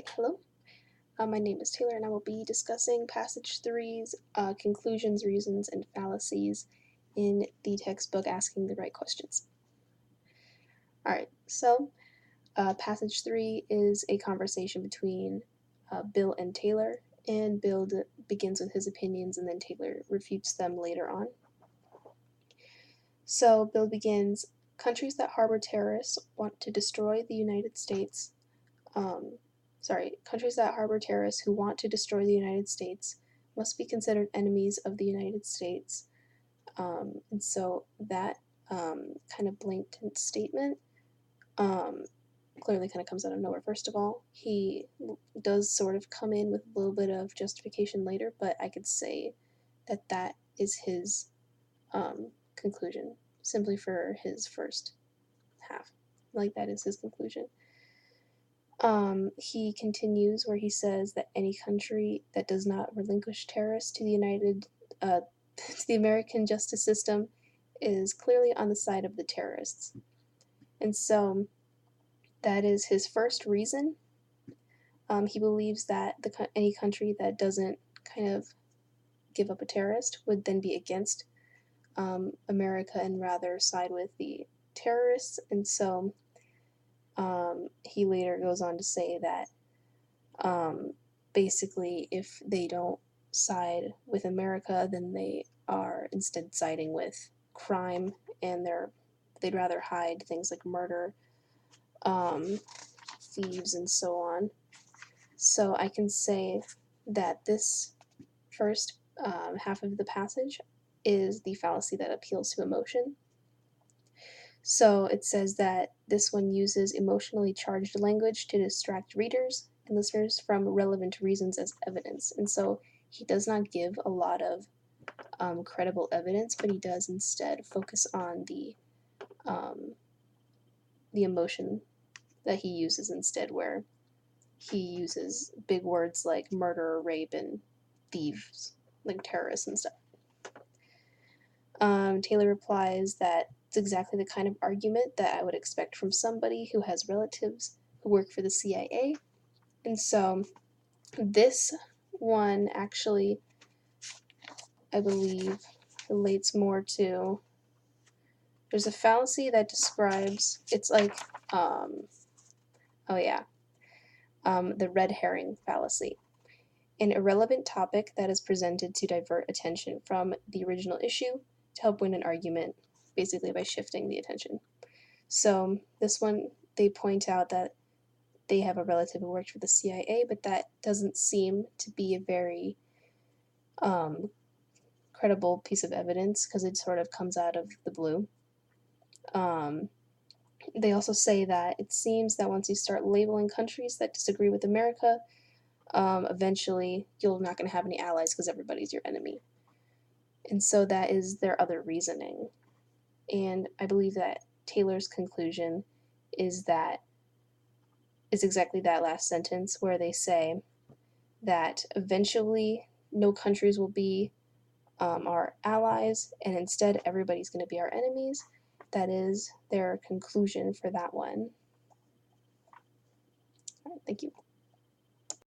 Hello. My name is Taylor, and I will be discussing Passage three's conclusions, reasons, and fallacies in the textbook Asking the Right Questions. Alright, so Passage 3 is a conversation between Bill and Taylor, and Bill begins with his opinions, and then Taylor refutes them later on. So Bill begins, countries that harbor terrorists want to destroy the United States. Countries that harbor terrorists who want to destroy the United States must be considered enemies of the United States. And so that kind of blatant statement clearly kind of comes out of nowhere. First of all, he does sort of come in with a little bit of justification later, but I could say that that is his conclusion, simply for his first half. Like, that is his conclusion. He continues where he says that any country that does not relinquish terrorists to to the American justice system is clearly on the side of the terrorists. And so that is his first reason. He believes that any country that doesn't kind of give up a terrorist would then be against America and rather side with the terrorists. And so he later goes on to say that basically if they don't side with America, then they are instead siding with crime, and they'd rather hide things like murder, thieves, and so on. So I can say that this first half of the passage is the fallacy that appeals to emotion. So it says that this one uses emotionally charged language to distract readers and listeners from relevant reasons as evidence. And so he does not give a lot of credible evidence, but he does instead focus on the emotion that he uses instead, where he uses big words like murder, rape, and thieves, like terrorists and stuff. Taylor replies that it's exactly the kind of argument that I would expect from somebody who has relatives who work for the CIA. And so this one actually, I believe, relates more to, there's a fallacy that describes, it's like, the red herring fallacy. An irrelevant topic that is presented to divert attention from the original issue to help win an argument, basically by shifting the attention. So this one, they point out that they have a relative who worked for the CIA, but that doesn't seem to be a very credible piece of evidence because it sort of comes out of the blue. They also say that it seems that once you start labeling countries that disagree with America, eventually you're not going to have any allies because everybody's your enemy. And so that is their other reasoning. And I believe that Taylor's conclusion is exactly that last sentence where they say that eventually no countries will be our allies, and instead everybody's going to be our enemies. That is their conclusion for that one. All right, thank you.